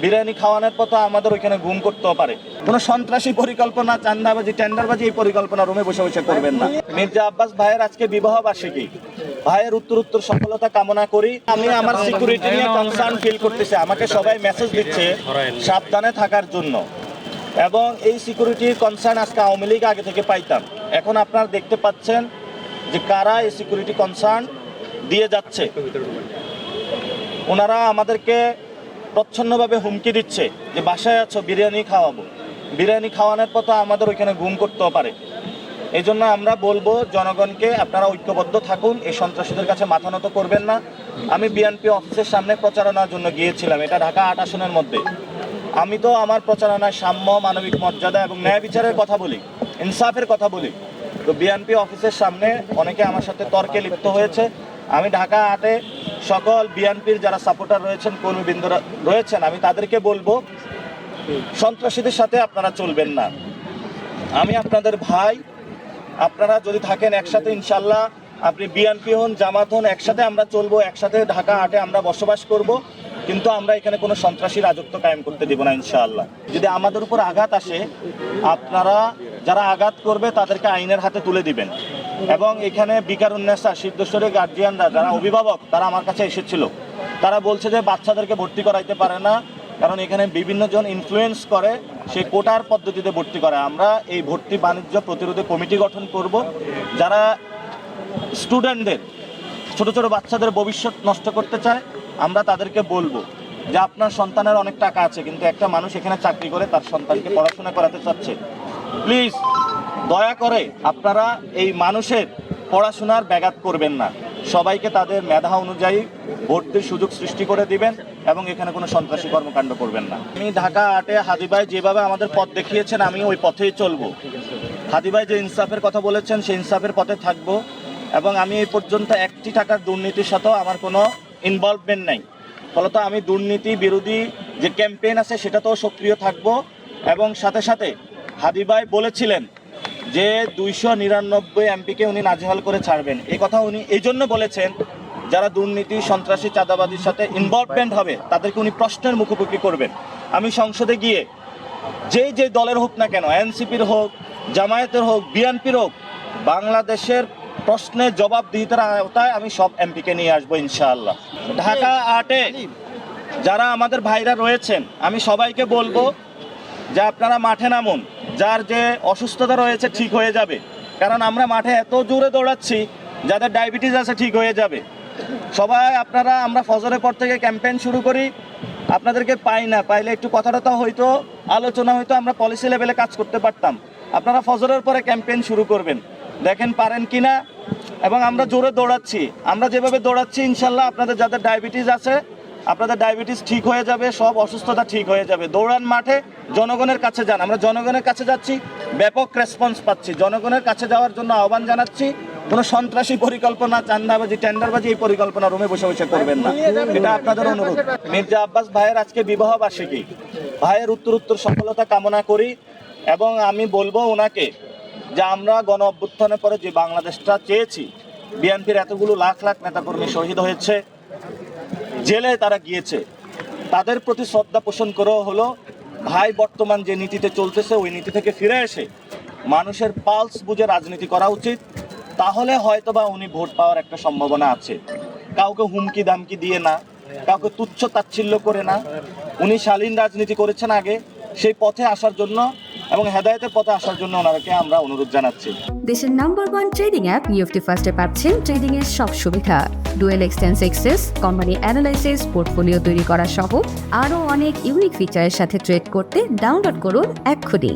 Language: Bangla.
বিরিয়ানি খাওয়ানোর পর তো আমাদের ওইখানে গুম করতেও পারে। কোনো সন্ত্রাসী পরিকল্পনা, চান্দাবাজি, টেন্ডারবাজি এই পরিকল্পনা রুমে বসে বসে করবেন না। মির্জা আব্বাস ভাইয়ের আজকে বিবাহ বার্ষিকী, ভাইয়ের উত্তর সফলতা কামনা করি। আমি আমার সিকিউরিটি নিয়ে কনসার্ন ফিল করতেছি, আমাকে সবাই মেসেজ দিচ্ছে সাবধানে থাকার জন্য, এবং এই সিকিউরিটির কনসার্ন আজকে আওয়ামী লীগ আগে থেকে পাইতাম। এখন আপনারা দেখতে পাচ্ছেন যে কারা এই সিকিউরিটি কনসার্ন দিয়ে যাচ্ছে। ওনারা আমাদেরকে প্রচ্ছন্নভাবে হুমকি দিচ্ছে যে বাসায় আছো, বিরিয়ানি খাওয়াবো। বিরিয়ানি খাওয়ানোর পর তো আমাদের ওইখানে গুম করতেও পারে। এই জন্য আমরা বলবো জনগণকে, আপনারা ঐক্যবদ্ধ থাকুন, এই সন্ত্রাসীদের কাছে মাথা নত করবেন না। আমি বিএনপি অফিসের সামনে প্রচারণার জন্য গিয়েছিলাম, এটা ঢাকা ৮ আসনের মধ্যে। আমি তো আমার প্রচারণায় সাম্য, মানবিক মর্যাদা এবং ন্যায় বিচারের কথা বলি, ইনসাফের কথা বলি। তো বিএনপি অফিসের সামনে অনেকে আমার সাথে তর্কে লিপ্ত হয়েছে। আমি ঢাকা ৮-এ সকল বিএনপির যারা সাপোর্টার রয়েছেন, কর্মীবৃন্দরা রয়েছেন, আমি তাদেরকে বলবো সন্ত্রাসীদের সাথে আপনারা চলবেন না। আমি আপনাদের ভাই, আপনারা যদি থাকেন একসাথে, ইনশাল্লাহ আপনি বিএনপি হন, জামাত হন, একসাথে আমরা চলবো, একসাথে ঢাকা ৮-এ আমরা বসবাস করব। কিন্তু আমরা এখানে কোনো সন্ত্রাসী রাজত্ব কায়েম করতে দিব না ইনশাআল্লাহ। যদি আমাদের উপর আঘাত আসে, আপনারা যারা আঘাত করবে তাদেরকে আইনের হাতে তুলে দিবেন। এবং এখানে বিকারুন্নেসা, সিদ্ধেশ্বরী গার্জিয়ানরা, যারা অভিভাবক, তারা আমার কাছে এসেছিল। তারা বলছে যে বাচ্চাদেরকে ভর্তি করাইতে পারে না, কারণ এখানে বিভিন্ন জন ইনফ্লুয়েন্স করে, সেই কোটার পদ্ধতিতে ভর্তি করে। আমরা এই ভর্তি বাণিজ্য প্রতিরোধে কমিটি গঠন করব। যারা স্টুডেন্টদের, ছোট ছোট বাচ্চাদের ভবিষ্যৎ নষ্ট করতে চায়, আমরা তাদেরকে বলবো যে আপনার সন্তানের অনেক টাকা আছে, কিন্তু একটা মানুষ এখানে চাকরি করে তার সন্তানকে পড়াশোনা করাতে চাচ্ছে। প্লিজ দয়া করে আপনারা এই মানুষের পড়াশোনার ব্যাঘাত করবেন না। সবাইকে তাদের মেধা অনুযায়ী ভর্তির সুযোগ সৃষ্টি করে দিবেন এবং এখানে কোনো সন্ত্রাসী কর্মকাণ্ড করবেন না। আমি ঢাকা ৮-এ হাদি ভাই যেভাবে আমাদের পথ দেখিয়েছেন, আমি ওই পথেই চলবো। হাদি ভাই যে ইনসাফের কথা বলেছেন, সেই ইনসাফের পথে থাকবো। এবং আমি এই পর্যন্ত একটি টাকার দুর্নীতির সাথেও আমার কোনো ইনভলভমেন্ট নাই। ফলত আমি দুর্নীতি বিরোধী যে ক্যাম্পেইন আছে সেটাতেও সক্রিয় থাকব। এবং সাথে সাথে হাদি ভাই বলেছিলেন যে 299 এমপিকে উনি নাজেহাল করে ছাড়বেন। এই কথা উনি এই জন্য বলেছেন, যারা দুর্নীতি, সন্ত্রাসী, চাঁদাবাজির সাথে ইনভলভমেন্ট হবে তাদেরকে উনি প্রশ্নের মুখোমুখি করবেন। আমি সংসদে গিয়ে যে দলের হোক না কেন, এনসিপির হোক, জামায়াতের হোক, বিএনপির হোক, বাংলাদেশের প্রশ্নের জবাবদিহিতার আওতায় আমি সব এমপিকে নিয়ে আসবো ইনশাআল্লাহ। ঢাকা ৮-এ যারা আমাদের ভাইরা রয়েছেন, আমি সবাইকে বলবো যে আপনারা মাঠে নামুন। যার যে অসুস্থতা রয়েছে ঠিক হয়ে যাবে, কারণ আমরা মাঠে এত জোরে দৌড়াচ্ছি, যাদের ডায়াবেটিস আছে ঠিক হয়ে যাবে। সবাই আপনারা, আমরা ফজরের পর থেকে ক্যাম্পেইন শুরু করি, আপনাদেরকে পাই না, পাইলে একটু কথাটা হয়তো, আলোচনা হয়তো, আমরা পলিসি লেভেলে কাজ করতে পারতাম। আপনারা ফজরের পরে ক্যাম্পেইন শুরু করবেন, দেখেন পারেন কিনা। এবং আমরা জোরে দৌড়াচ্ছি, আমরা যেভাবে দৌড়াচ্ছি ইনশাল্লাহ আপনাদের যাদের ডায়াবেটিস আছে, আপনাদের ডায়াবেটিস ঠিক হয়ে যাবে, সব অসুস্থতা ঠিক হয়ে যাবে। দৌড়ান মাঠে, জনগণের কাছে যান। আমরা জনগণের কাছে যাচ্ছি, ব্যাপক রেসপন্স পাচ্ছি। জনগণের কাছে যাওয়ার জন্য আহ্বান জানাচ্ছি। কোনো সন্ত্রাসী পরিকল্পনা, চাঁদাবাজি, টেন্ডারবাজি এই পরিকল্পনা রুমে বসে বসে করবেন না, এটা আপনাদের অনুরোধ। মির্জা আব্বাস ভাইয়ের আজকে বিবাহ বার্ষিকী, ভাইয়ের উত্তর সফলতা কামনা করি। এবং আমি বলবো ওনাকে যে আমরা গণ অভ্যুত্থানের পরে যে বাংলাদেশটা চেয়েছি, বিএনপির এতগুলো লাখ লাখ নেতাকর্মী শহীদ হয়েছে, জেলে তারা গিয়েছে, তাদের প্রতি শ্রদ্ধা পোষণ করেও হলো ভাই বর্তমান যে নীতিতে চলতেছে ওই নীতি থেকে ফিরে এসে মানুষের পালস বুঝে রাজনীতি করা উচিত। তাহলে হয়তোবা উনি ভোট পাওয়ার একটা সম্ভাবনা আছে। কাউকে হুমকি দামকি দিয়ে না, কাউকে তুচ্ছ তাচ্ছিল্য করে না। উনি শালীন রাজনীতি করেছেন আগে, সেই পথে আসার জন্য এবং হেদায়েতের পথে আসার জন্য ওনাকে আমরা অনুরোধ জানাচ্ছি। দেশের নাম্বার 1 ট্রেডিং অ্যাপ নিফটি ফার্স্টে পাচ্ছেন ট্রেডিং এর সব সুবিধা, dual এক্সটেন্স access, company analysis, portfolio তৈরি করা সহ আরও অনেক ইউনিক ফিচারের সাথে ট্রেড করতে ডাউনলোড করুন এক্ষুনি।